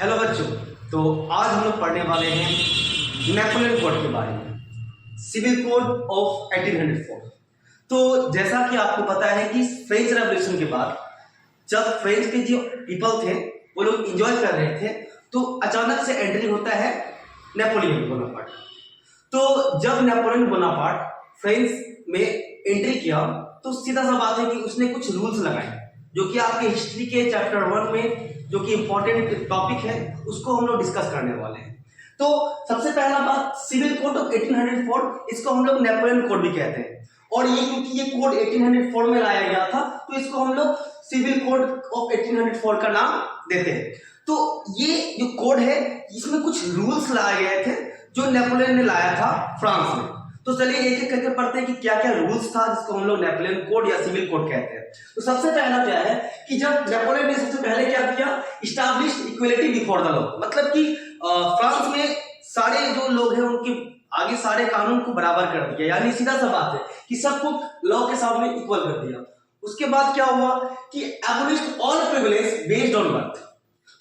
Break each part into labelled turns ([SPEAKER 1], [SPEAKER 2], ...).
[SPEAKER 1] Hello बच्चों, तो आज हम लोग पढ़ने वाले हैं नेपोलियन कोड के बारे में, सिविल कोड ऑफ 1804। तो जैसा कि आपको पता है कि फ्रेंच रेवोल्यूशन के बाद जब फ्रेंच के जो पीपल थे वो लोग एंजॉय कर रहे थे, तो अचानक से एंट्री होता है नेपोलियन बोनापार्ट। तो जब नेपोलियन बोनापार्ट फ्रेंच में एंट्री किया तो सीधा सा बात है कि उसने कुछ रूल्स लगाए, जो कि आपके हिस्ट्री के चैप्टर 1 में जो कि इंपॉर्टेंट टॉपिक है उसको हम लोग डिस्कस करने वाले हैं। तो सबसे पहला बात, सिविल कोड ऑफ 1804, इसको हम लोग नेपोलियन कोड भी कहते हैं। और ये क्योंकि ये कोड 1804 में लाया गया था तो इसको हम लोग सिविल कोड ऑफ 1804 का नाम देते हैं। तो ये जो कोड है इसमें कुछ रूल्स लाए गए थे जो नेपोलियन ने लाया था फ्रांस में। तो चलिए एक एक करके पढ़ते हैं कि क्या क्या रूल्स था जिसको हम लोग नेपोलियन कोड या सिविल कोड कहते हैं। तो सबसे पहला क्या है कि जब नेपोलियन ने सबसे पहले क्या किया, established equality before the law, मतलब कि फ्रांस में सारे जो लोग हैं उनके आगे सारे कानून को बराबर कर दिया, यानी सीधा सा बात है कि सबको लॉ के सामने इक्वल कर दिया। उसके बाद क्या हुआ कि एबोलिश्ड all privilege based on birth.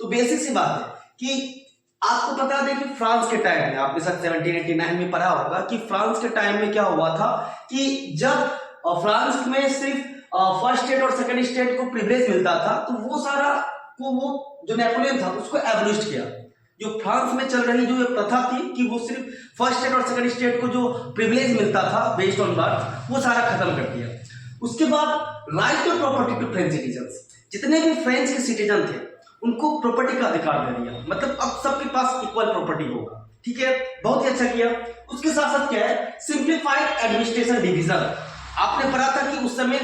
[SPEAKER 1] तो बेसिक सी बात है कि आपको बता दें कि फ्रांस के टाइम में आपके साथ 1789 में पढ़ा होगा कि फ्रांस के टाइम में क्या हुआ था कि जब फ्रांस में सिर्फ फर्स्ट स्टेट और सेकंड स्टेट को प्रिविलेज मिलता था, तो वो सारा को वो जो नेपोलियन था उसको एबोलिश किया। जो फ्रांस में चल रही जो प्रथा थी कि वो सिर्फ फर्स्ट स्टेट और सेकंड स्टेट को जो प्रिविलेज मिलता था बेस्ड ऑन बर्थ, वो सारा खत्म कर दिया। उसके बाद right to property to French citizens, जितने भी फ्रेंच के सिटीजन थे उनको प्रॉपर्टी का अधिकार दे दिया, मतलब अब सबके पास इक्वल प्रॉपर्टी होगा। ठीक है, बहुत ही अच्छा किया। उसके साथ साथ क्या है, सिंप्लीफाइड एडमिनिस्ट्रेशन डिवीजन। आपने पढ़ा था कि उस समय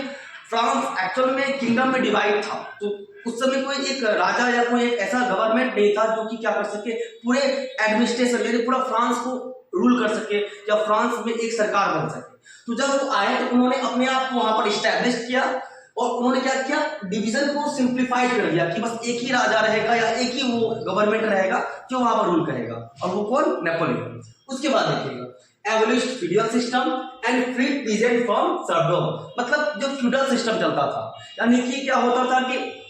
[SPEAKER 1] फ्रांस एक्चुअल में किंगडम में डिवाइड था, तो उस समय कोई एक राजा या कोई एक ऐसा गवर्नमेंट नहीं था जो कि क्या कर सके, पूरे एडमिनिस्ट्रेशन यानी पूरा फ्रांस को रूल कर सके या फ्रांस में एक सरकार बन सके। तो जब वो आए तो उन्होंने अपने आप को वहां पर स्टैब्लिश किया और उन्होंने क्या किया, डिवीजन को सिंप्लीफाइड कर दिया कि बस एक ही राजा रहेगा या एक ही वो गवर्नमेंट रहेगा जो वहां पर रूल करेगा, और वो कौन, नेपोलियन। उसके बाद देखिएगा abolished feudal system and free peasant from serfdom, मतलब जो फ्यूडल सिस्टम चलता था, यानी कि क्या होता था कि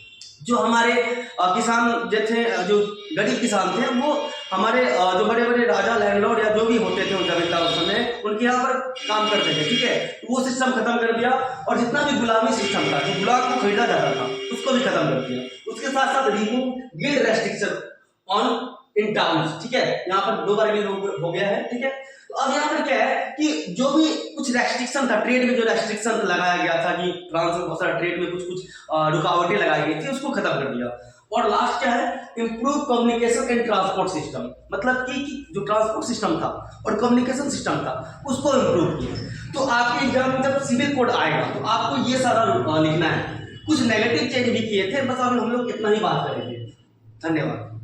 [SPEAKER 1] जो हमारे किसान जैसे जो गरीब किसान थे वो हमारे जो बड़े बड़े राजा लैंडलॉर्ड या जो भी होते थे उस जमींदार उस समय उनके यहाँ पर काम करते थे। ठीक है, तो वो सिस्टम खत्म कर दिया और जितना भी गुलामी सिस्टम था, जो गुलाम को खरीदा जाता था, उसको भी खत्म कर दिया। उसके साथ साथ remove guild restriction on in towns. ठीक है, यहाँ पर 2 बार गिल्ड हो गया है। ठीक है, तो अब यहाँ पर क्या है कि जो भी कुछ रेस्ट्रिक्शन था, ट्रेड में जो रेस्ट्रिक्शन लगाया गया था कि फ्रांस में बहुत सारा ट्रेड में कुछ रुकावटें लगाई गई थी, उसको खत्म कर दिया। और लास्ट क्या है, improve communication and transport system, मतलब कि जो ट्रांसपोर्ट सिस्टम था और कम्युनिकेशन सिस्टम था उसको इंप्रूव किया। तो आपके एग्जाम में जब सिविल कोड आएगा तो आपको ये सारा लिखना है। कुछ नेगेटिव चेंज भी किए थे, बस अभी हम लोग इतना ही बात करेंगे। धन्यवाद।